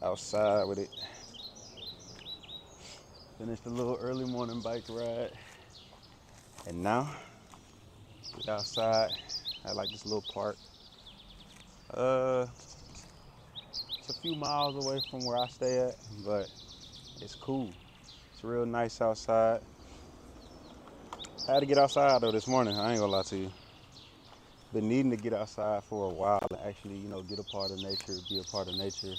outside with it. Finished a little early morning bike ride, and now get outside. I like this little park. Uh, it's a few miles away from where I stay at, but it's cool. It's real nice outside. I had to get outside though this morning. I ain't gonna lie to you. Been needing to get outside for a while and actually, get a part of nature, be a part of nature.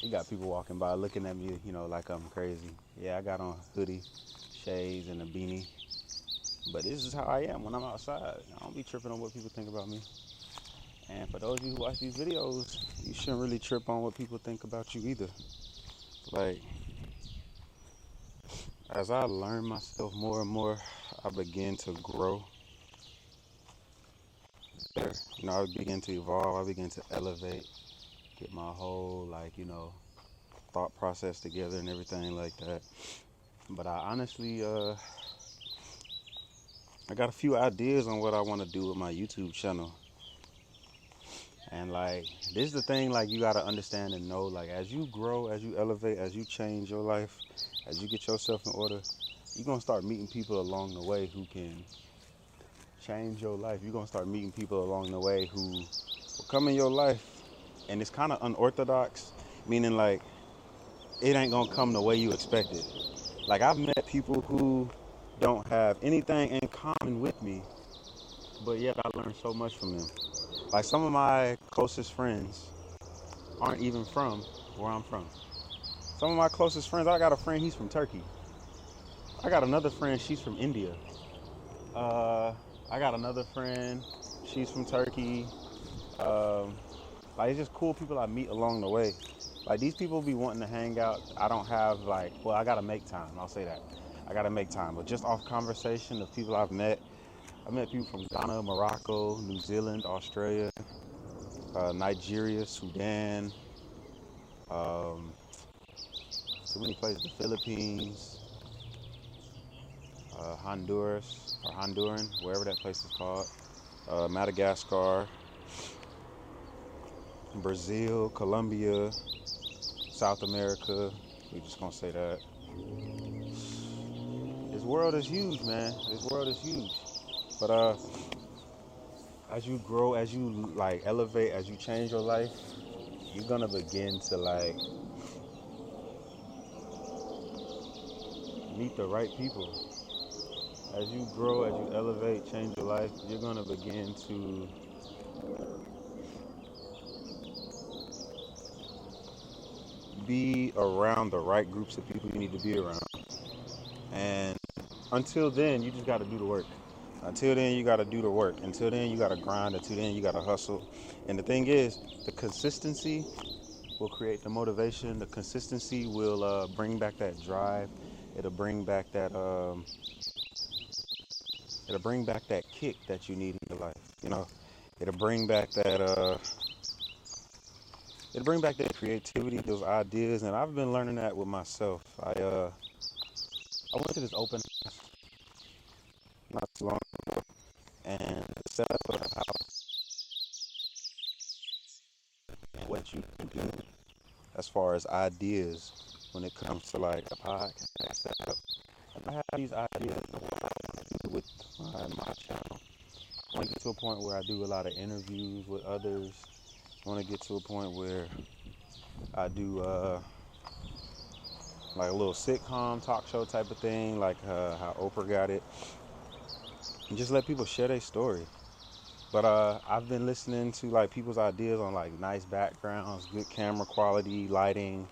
You got people walking by looking at me, like I'm crazy. Yeah, I got on a hoodie, shades, and a beanie. But this is how I am when I'm outside. I don't be tripping on what people think about me. And for those of you who watch these videos, you shouldn't really trip on what people think about you either. Like, as I learn myself more and more, I begin to grow better. I begin to evolve, I begin to elevate, get my whole, thought process together and everything like that. But I honestly, I got a few ideas on what I want to do with my YouTube channel. And this is the thing, you gotta understand and know, as you grow, as you elevate, as you change your life, as you get yourself in order, you're gonna start meeting people along the way who can change your life. You're gonna start meeting people along the way who will come in your life, and it's kind of unorthodox, meaning it ain't gonna come the way you expected. I've met people who don't have anything in common with me, but yet I learned so much from them. Some of my closest friends aren't even from where I'm from. Some of my closest friends, I got a friend, he's from Turkey. I got another friend, she's from India. Uh, I got another friend, she's from Turkey. Um, it's just cool people I meet along the way. These people be wanting to hang out. I don't have well, I gotta make time. I'll say that. I gotta make time. But just off conversation of people I met people from Ghana, Morocco, New Zealand, Australia, Nigeria, Sudan, um, so many places. The Philippines, Honduras or Honduran, wherever that place is called. Madagascar, Brazil, Colombia, South America. We just gonna say that. This world is huge, man. This world is huge. But as you grow, as you elevate, as you change your life, you're gonna begin to meet the right people. As you grow, as you elevate, change your life, you're gonna begin to be around the right groups of people you need to be around. And until then, you just gotta do the work. Until then, you gotta do the work. Until then, you gotta grind. Until then, you gotta hustle. And the thing is, the consistency will create the motivation. The consistency will bring back that drive. It'll bring back that it'll bring back that kick that you need in your life. It'll bring back that it'll bring back that creativity, those ideas. And I've been learning that with myself. I went to this open house not too long ago, and the setup of the house and what you can do as far as ideas when it comes to a podcast setup. And I have these ideas of what I want to do with my channel. I want to get to a point where I do a lot of interviews with others. I want to get to a point where I do a little sitcom talk show type of thing, how Oprah got it, and just let people share their story. But I've been listening to people's ideas on nice backgrounds, good camera quality, lighting,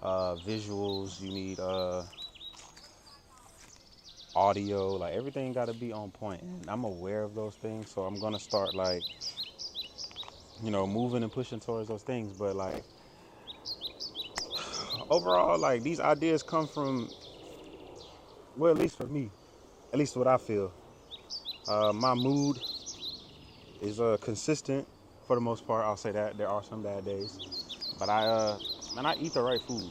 visuals. You need audio, everything got to be on point. And I'm aware of those things, so I'm gonna start moving and pushing towards those things. But overall, these ideas come from, well, at least for me, at least what I feel. My mood is consistent for the most part. I'll say that there are some bad days, but I eat the right food.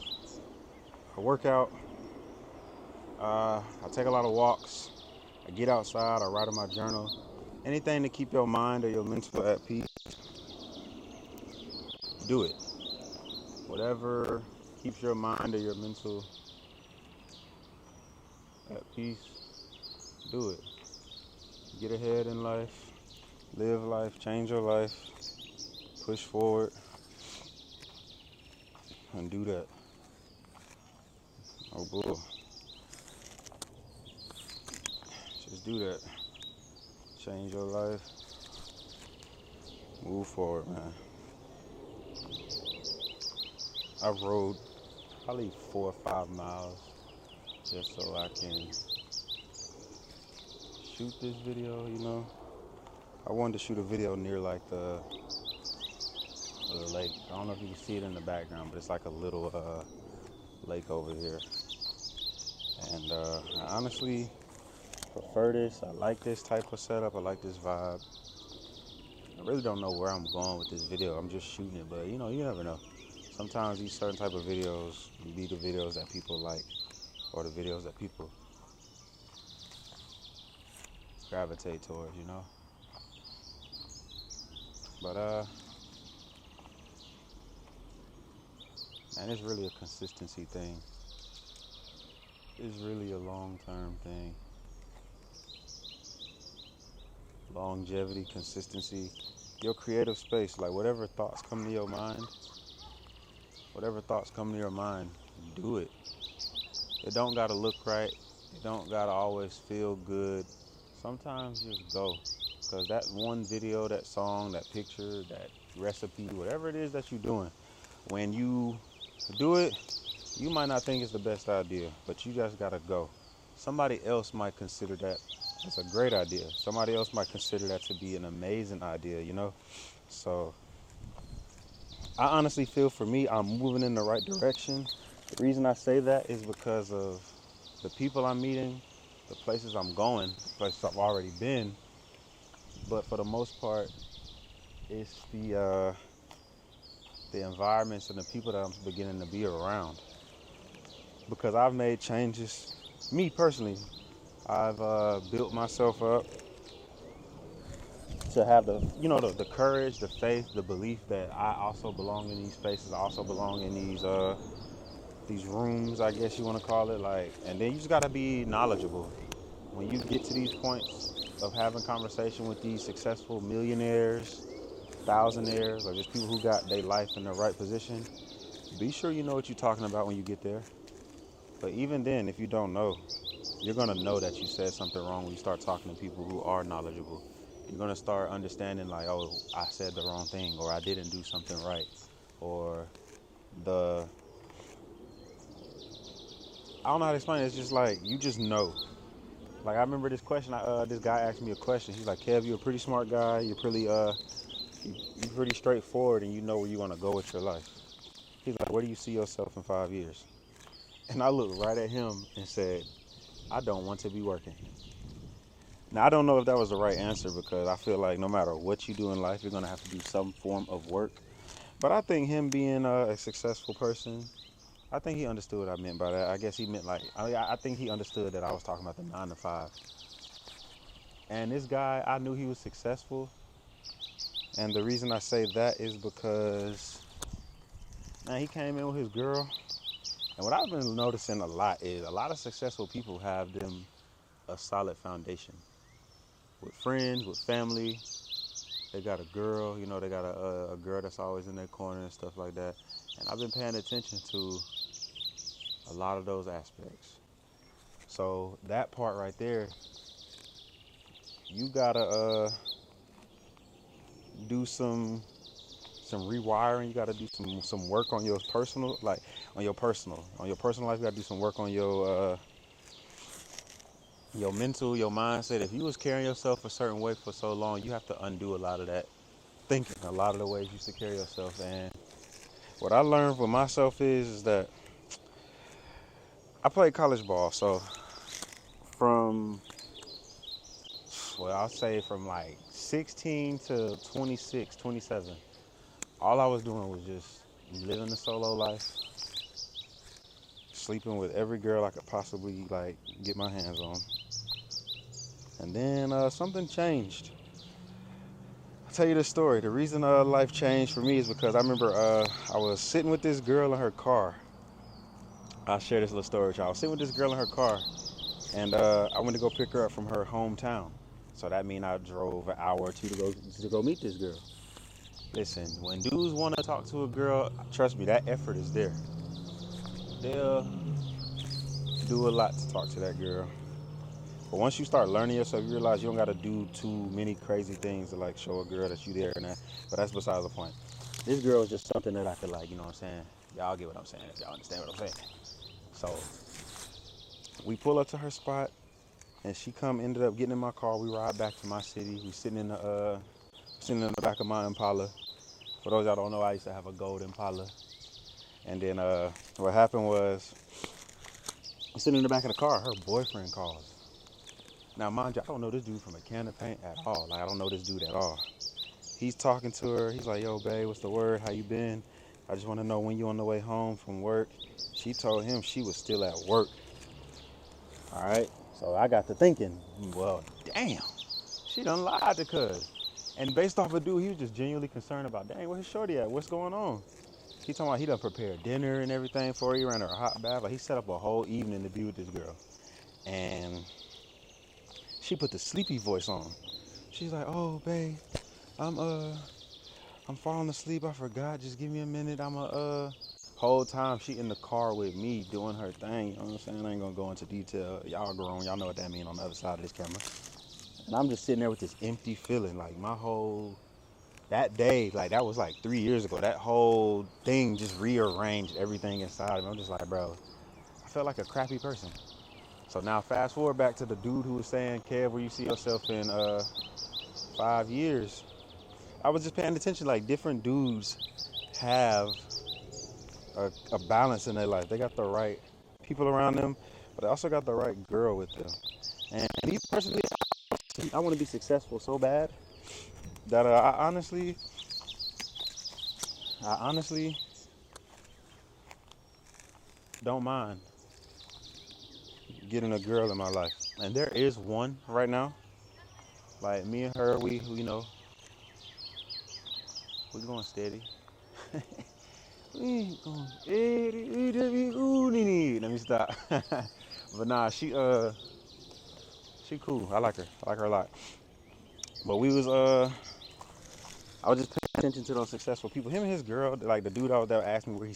I work out. I take a lot of walks. I get outside. I write in my journal. Anything to keep your mind or your mental at peace, do it. Whatever keeps your mind or your mental at peace, do it. Get ahead in life, live life, change your life, push forward, and do that. Oh boy, just do that. Change your life, move forward, man. I rode probably 4 or 5 miles just so I can shoot this video, you know. I wanted to shoot a video near like the lake. I don't know if you can see it in the background, but it's like a little lake over here. And I honestly prefer this. I like this type of setup. I like this vibe. I really don't know where I'm going with this video. I'm just shooting it, but you know, you never know. Sometimes these certain type of videos be the videos that people like, or the videos that people gravitate towards, you know. But man, it's really a consistency thing. It's really a long-term thing. Longevity, consistency, your creative space, like whatever thoughts come to your mind, do it. It don't gotta look right. It don't gotta always feel good. Sometimes just go. Because that one video, that song, that picture, that recipe, whatever it is that you're doing, when you do it, you might not think it's the best idea, but you just gotta go. Somebody else might consider that as a great idea. Somebody else might consider that to be an amazing idea, you know? So I honestly feel for me, I'm moving in the right direction. The reason I say that is because of the people I'm meeting, the places I'm going, the places I've already been. But for the most part, it's the environments and the people that I'm beginning to be around. Because I've made changes. Me personally, I've built myself up to have the courage, the faith, the belief that I also belong in these spaces. I also belong in these rooms, I guess you want to call it. Like, and then you just gotta be knowledgeable. When you get to these points of having conversation with these successful millionaires, thousandaires, or just people who got their life in the right position, be sure you know what you're talking about when you get there. But even then, if you don't know, you're gonna know that you said something wrong when you start talking to people who are knowledgeable. You're gonna start understanding like, oh, I said the wrong thing, or I didn't do something right, or the I don't know how to explain it. It's just like you just know. Like I remember this question. This guy asked me a question. He's like, "Kev, you're a pretty smart guy. You're pretty straightforward, and you know where you want to go with your life." He's like, "Where do you see yourself in 5 years?" And I looked right at him and said, "I don't want to be working." Now I don't know if that was the right answer because I feel like no matter what you do in life, you're gonna have to do some form of work. But I think him being a successful person, I think he understood what I meant by that. I guess he meant like I think he understood that I was talking about the 9 to 5. And this guy, I knew he was successful. And the reason I say that is because, man, he came in with his girl. And what I've been noticing a lot is a lot of successful people have them a solid foundation. With friends, with family, they got a girl, you know, they got a girl that's always in their corner and stuff like that. And I've been paying attention to a lot of those aspects. So that part right there, you gotta do some rewiring. You got to do some work on your personal, like on your personal life. You got to do some work on your mental, your mindset. If you was carrying yourself a certain way for so long, you have to undo a lot of that thinking, a lot of the ways you used to carry yourself. And what I learned for myself is that I played college ball. So from, well, I'll say from like 16 to 26, 27, all I was doing was just living the solo life, sleeping with every girl I could possibly like get my hands on. And then something changed. tell you the story. The reason life changed for me is because I remember I was sitting with this girl in her car. I'll share this little story with y'all. I was sitting with this girl in her car, and I went to go pick her up from her hometown. So that means I drove an hour or two to go meet this girl. Listen, when dudes want to talk to a girl, trust me, that effort is there. They'll do a lot to talk to that girl. But once you start learning yourself, you realize you don't got to do too many crazy things to like show a girl that you there and that. But that's besides the point. This girl is just something that I could like, you know what I'm saying? Y'all get what I'm saying if y'all understand what I'm saying. So we pull up to her spot, and she ended up getting in my car. We ride back to my city. We sitting in the back of my Impala. For those y'all don't know, I used to have a gold Impala. And then what happened was, I'm sitting in the back of the car. Her boyfriend calls. Now, mind you, I don't know this dude from a can of paint at all. Like, I don't know this dude at all. He's talking to her. He's like, yo, babe, what's the word? How you been? I just want to know when you on the way home from work. She told him she was still at work. All right. So I got to thinking, well, damn, she done lied to cuz. And based off of dude, he was just genuinely concerned about, dang, where's his shorty at? What's going on? He talking about he done prepared dinner and everything for her. He ran her a hot bath. Like, he set up a whole evening to be with this girl. And she put the sleepy voice on. She's like, oh, babe, I'm I'm falling asleep. I forgot. Just give me a minute. Whole time she in the car with me doing her thing. You know what I'm saying? I ain't gonna go into detail. Y'all grown. Y'all know what that mean on the other side of this camera. And I'm just sitting there with this empty feeling. Like my whole that day, like that was like 3 years ago. That whole thing just rearranged everything inside of me. I'm just like, bro, I felt like a crappy person. So now fast forward back to the dude who was saying, Kev, where you see yourself in 5 years. I was just paying attention. Like different dudes have a balance in their life. They got the right people around them, but they also got the right girl with them. And me personally, I want to be successful so bad that I honestly don't mind getting a girl in my life. And there is one right now. Like me and her, we going steady. We going steady. Let me stop. But nah, she cool. I like her. I like her a lot. But I was just paying attention to those successful people. Him and his girl, like the dude that asked me where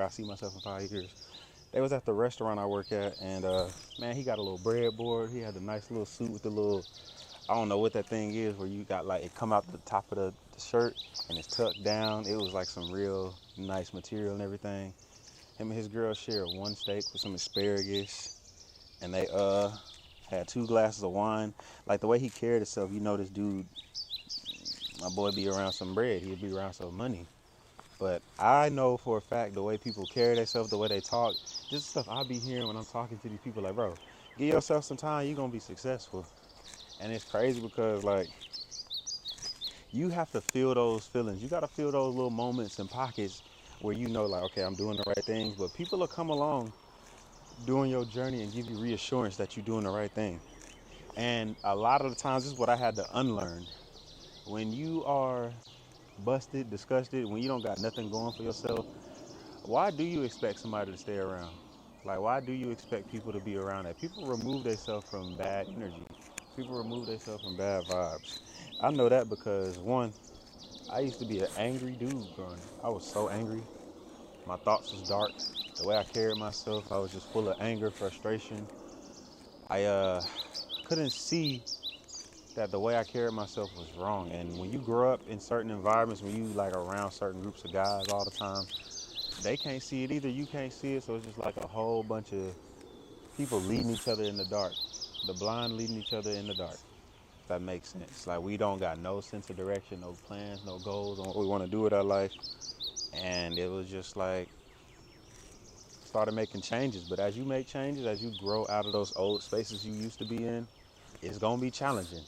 I see myself in 5 years. They was at the restaurant I work at, and man, he got a little breadboard. He had a nice little suit with the little, I don't know what that thing is, where you got like it come out the top of the shirt and it's tucked down. It was like some real nice material and everything. Him and his girl shared one steak with some asparagus, and they had 2 glasses of wine. Like the way he carried himself, this dude, my boy, be around some bread. He'd be around some money. But I know for a fact the way people carry themselves, the way they talk, just stuff I be hearing when I'm talking to these people. Like, bro, give yourself some time. You're gonna be successful. And it's crazy because like you have to feel those feelings. You gotta feel those little moments and pockets where like, okay, I'm doing the right things. But people will come along during your journey and give you reassurance that you're doing the right thing. And a lot of the times, this is what I had to unlearn. When you are busted, disgusted, when you don't got nothing going for yourself, why do you expect somebody to stay around? Like, why do you expect people to be around that? People remove themselves from bad energy. People remove themselves from bad vibes. I know that because, one, I used to be an angry dude growing up. I was so angry. My thoughts was dark. The way I carried myself, I was just full of anger, frustration. I couldn't see that the way I carried myself was wrong. And when you grow up in certain environments, when you like around certain groups of guys all the time, they can't see it either. You can't see it. So it's just like a whole bunch of people leading each other in the dark. The blind leading each other in the dark. If that makes sense. Like we don't got no sense of direction, no plans, no goals on what we want to do with our life. And it was just like started making changes. But as you make changes, as you grow out of those old spaces you used to be in, it's gonna be challenging.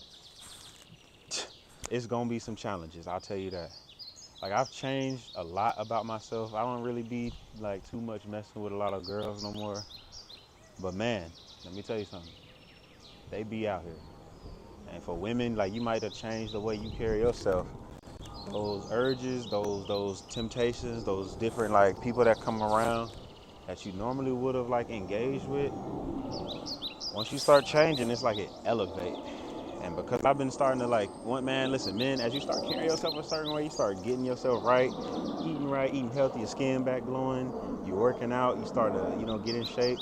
It's gonna be some challenges, I'll tell you that. Like I've changed a lot about myself. I don't really be like too much messing with a lot of girls no more. But man, let me tell you something. They be out here. And for women, like you might have changed the way you carry yourself. those urges, those temptations, those different like people that come around that you normally would have like engaged with, once you start changing, it's like it elevate. And because I've been starting to like, one man, listen, men, as you start carrying yourself a certain way, you start getting yourself right, eating healthy, your skin back glowing, you working out, you start to, get in shape.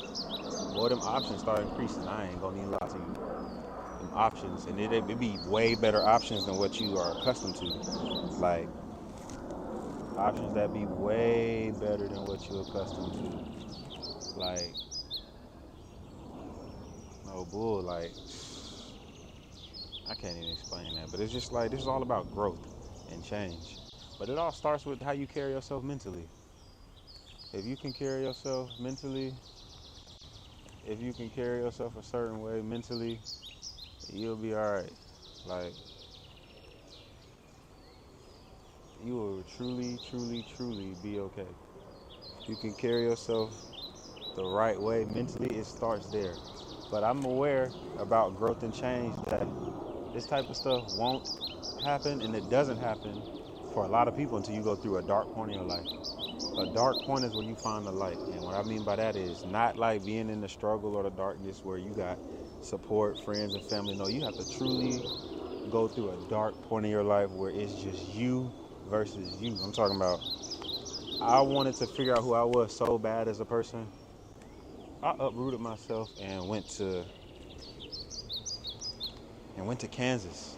Boy, them options start increasing. I ain't gonna even lie to you. Them options, and it be way better options than what you are accustomed to. Like options that be way better than what you're accustomed to. Like no bull, like I can't even explain that, but it's just like this is all about growth and change. But it all starts with how you carry yourself mentally. If you can carry yourself mentally, if you can carry yourself a certain way mentally, you'll be all right. Like you will truly, truly, truly be okay. If you can carry yourself the right way mentally, it starts there. But I'm aware about growth and change that this type of stuff won't happen and it doesn't happen for a lot of people until you go through a dark point in your life. A dark point is where you find the light. And what I mean by that is not like being in the struggle or the darkness where you got support, friends, and family. No, you have to truly go through a dark point in your life where it's just you versus you. I'm talking about I wanted to figure out who I was so bad as a person. I uprooted myself and went to Kansas.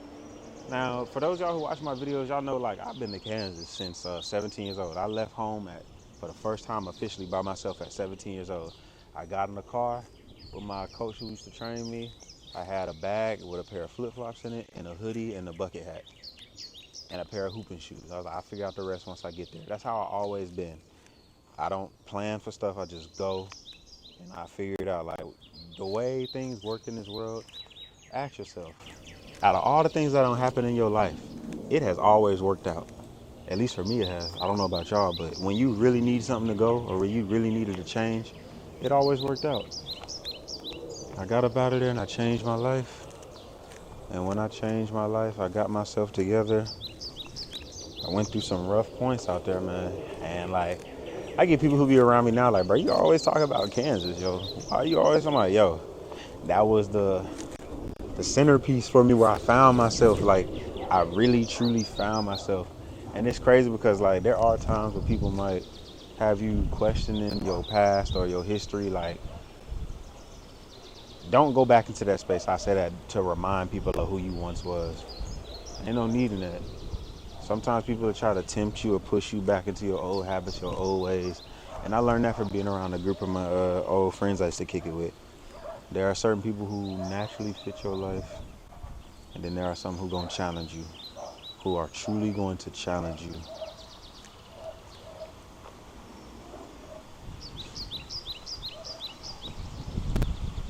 Now, for those of y'all who watch my videos, y'all know like I've been to Kansas since 17 years old. I left home for the first time officially by myself at 17 years old. I got in the car with my coach who used to train me. I had a bag with a pair of flip-flops in it and a hoodie and a bucket hat and a pair of hooping shoes. I was like, I'll figure out the rest once I get there. That's how I always been. I don't plan for stuff. I just go and I figure it out. Like the way things work in this world, ask yourself, out of all the things that don't happen in your life, it has always worked out. At least for me it has. I don't know about y'all, but when you really need something to go or when you really needed to change, it always worked out. I got up out of there and I changed my life. And when I changed my life, I got myself together. I went through some rough points out there, man. And like, I get people who be around me now like, bro, you always talk about Kansas, yo. Why you always? I'm like, yo, that was the centerpiece for me where I found myself. Like, I really truly found myself. And it's crazy because like there are times where people might have you questioning your past or your history. Like, don't go back into that space. I say that to remind people of who you once was. Ain't no need in that. Sometimes people will try to tempt you or push you back into your old habits, your old ways. And I learned that from being around a group of my old friends I used to kick it with. There are certain people who naturally fit your life, and then there are some who gonna challenge you, who are truly going to challenge you.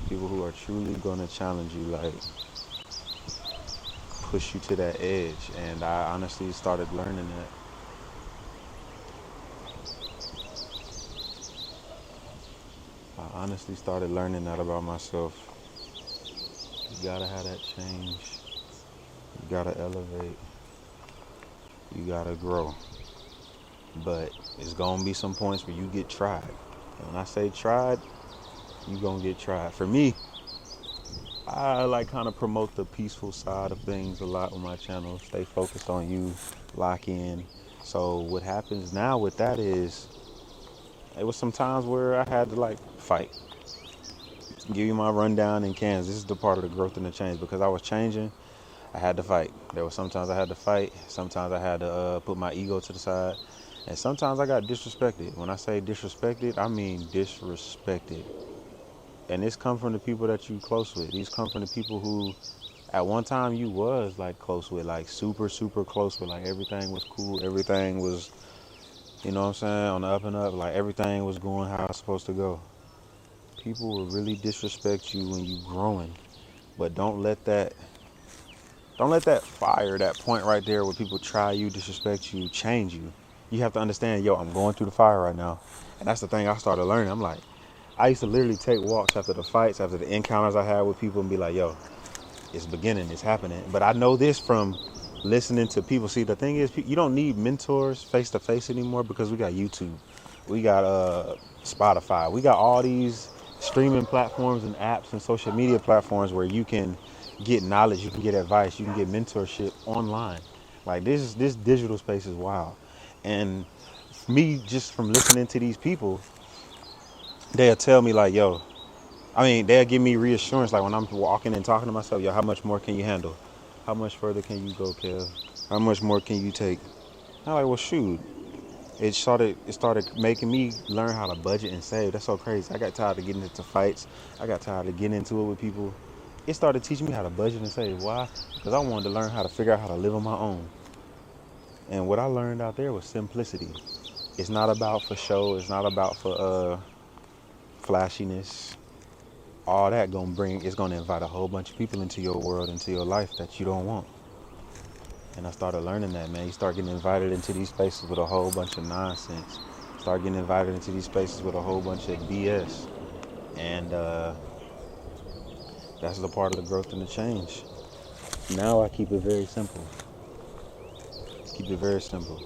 People who are truly gonna challenge you, like push you to that edge. And I honestly started learning that. I honestly started learning that about myself. You gotta have that change. You gotta elevate. You gotta grow. But it's gonna be some points where you get tried. And when I say tried, you gonna get tried. For me, I like kind of promote the peaceful side of things a lot on my channel. Stay focused on you, lock in. So what happens now with that is, it was some times where I had to like fight. Give you my rundown in Kansas. This is the part of the growth and the change because I was changing. I had to fight. There were sometimes I had to fight. Sometimes I had to put my ego to the side. And sometimes I got disrespected. When I say disrespected, I mean disrespected. And this come from the people that you close with. These come from the people who at one time you was like close with, like super, super close with. Like everything was cool. Everything was, you know what I'm saying, on the up and up. Like everything was going how it's supposed to go. People will really disrespect you when you growing. But don't let that fire, that point right there where people try you, disrespect you, change you. You have to understand, yo, I'm going through the fire right now. And that's the thing I started learning. I'm like, I used to literally take walks after the fights, after the encounters I had with people and be like, yo, it's beginning, it's happening. But I know this from listening to people. See, the thing is, you don't need mentors face to face anymore because we got YouTube, we got Spotify, we got all these streaming platforms and apps and social media platforms where you can get knowledge, you can get advice, you can get mentorship online. Like this digital space is wild, and me just from listening to these people, they'll tell me like, yo, I mean, they'll give me reassurance. Like when I'm walking and talking to myself, yo, how much more can you handle? How much further can you go, Kev? How much more can you take? I'm like, well, shoot. It started making me learn how to budget and save. That's so crazy. I got tired of getting into fights. I got tired of getting into it with people. It started teaching me how to budget and save. Why? Because I wanted to learn how to figure out how to live on my own. And what I learned out there was simplicity. It's not about for show. It's not about for flashiness. All that gonna invite a whole bunch of people into your world, into your life that you don't want. And I started learning that, man. You start getting invited into these spaces with a whole bunch of nonsense. Start getting invited into these spaces with a whole bunch of BS. And that's the part of the growth and the change. Now I keep it very simple. Keep it very simple.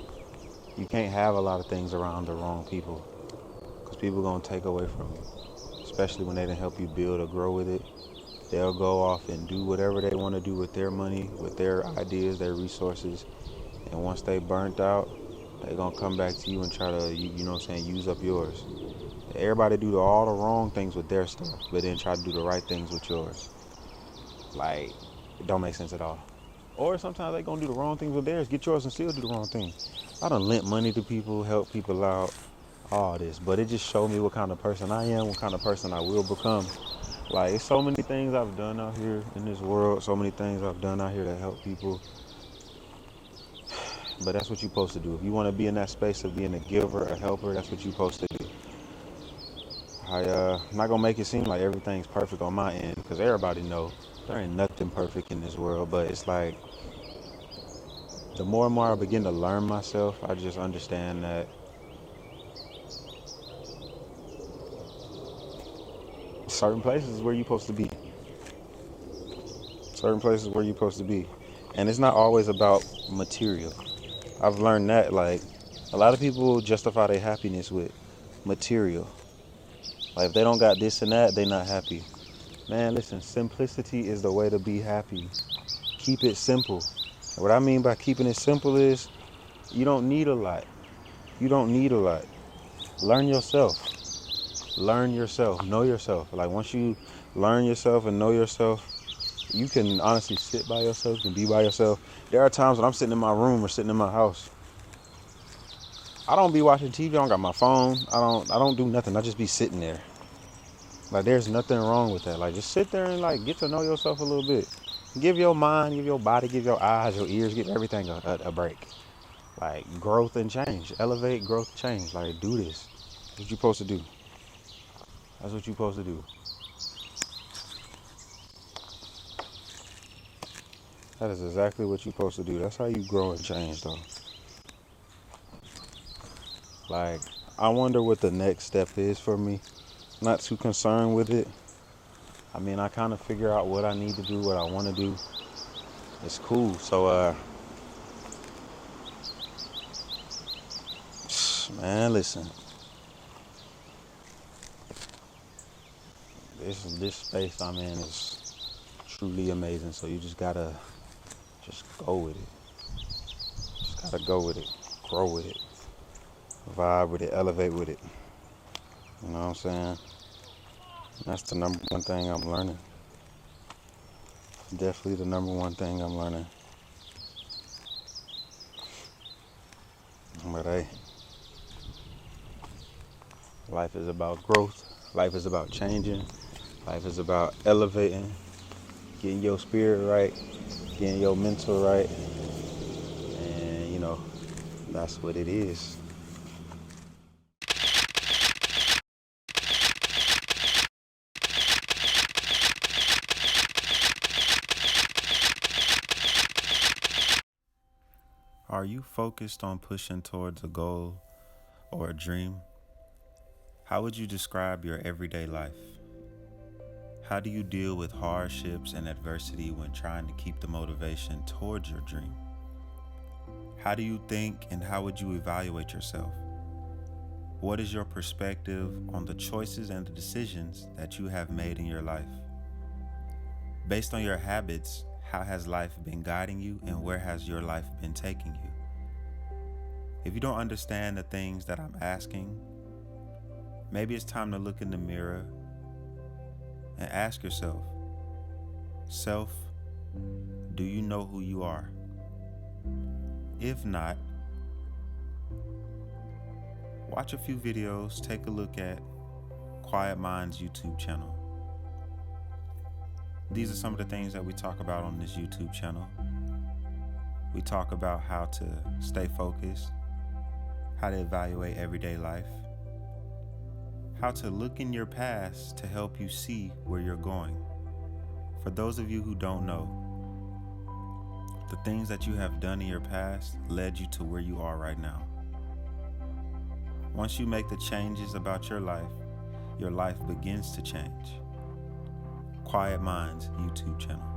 You can't have a lot of things around the wrong people because people gonna take away from you, especially when they didn't help you build or grow with it. They'll go off and do whatever they want to do with their money, with their ideas, their resources. And once they burnt out, they're going to come back to you and try to, you know what I'm saying, use up yours. Everybody do all the wrong things with their stuff, but then try to do the right things with yours. Like, it don't make sense at all. Or sometimes they going to do the wrong things with theirs, get yours and still do the wrong thing. I done lent money to people, help people out, all this. But it just showed me what kind of person I am, what kind of person I will become. Like, it's so many things I've done out here in this world, so many things I've done out here to help people. But that's what you're supposed to do. If you want to be in that space of being a giver, a helper, that's what you're supposed to do. I'm not going to make it seem like everything's perfect on my end, because everybody know there ain't nothing perfect in this world. But it's like, the more and more I begin to learn myself, I just understand that certain places is where you're supposed to be. Certain places where you're supposed to be. And it's not always about material. I've learned that, like, a lot of people justify their happiness with material. Like, if they don't got this and that, they not happy. Man, listen, simplicity is the way to be happy. Keep it simple. And what I mean by keeping it simple is you don't need a lot. You don't need a lot. Learn yourself. Learn yourself. Know yourself. Like, once you learn yourself and know yourself, you can honestly sit by yourself, you can be by yourself. There are times when I'm sitting in my room or sitting in my house. I don't be watching TV. I don't got my phone. I don't do nothing. I just be sitting there. Like, there's nothing wrong with that. Like, just sit there and like get to know yourself a little bit. Give your mind, give your body, give your eyes, your ears, give everything a break. Like, growth and change. Elevate, growth, change. Like, do this. That's what you're supposed to do. That's what you're supposed to do. That is exactly what you're supposed to do. That's how you grow and change, though. Like, I wonder what the next step is for me. Not too concerned with it. I mean, I kind of figure out what I need to do, what I want to do. It's cool. So, man, listen. This space I'm in is truly amazing. So you just gotta just go with it. Just gotta go with it. Grow with it. Vibe with it. Elevate with it. You know what I'm saying? That's the number one thing I'm learning. Definitely the number one thing I'm learning. But hey, life is about growth. Life is about changing. Life is about elevating, getting your spirit right, getting your mental right. And, that's what it is. Are you focused on pushing towards a goal or a dream? How would you describe your everyday life? How do you deal with hardships and adversity when trying to keep the motivation towards your dream? How do you think and how would you evaluate yourself? What is your perspective on the choices and the decisions that you have made in your life? Based on your habits, how has life been guiding you and where has your life been taking you? If you don't understand the things that I'm asking, maybe it's time to look in the mirror and ask yourself, self, do you know who you are? If not, watch a few videos, take a look at Quiet Mind's YouTube channel. These are some of the things that we talk about on this YouTube channel. We talk about how to stay focused, how to evaluate everyday life, how to look in your past to help you see where you're going. For those of you who don't know, the things that you have done in your past led you to where you are right now. Once you make the changes about your life begins to change. Quiet Minds YouTube channel.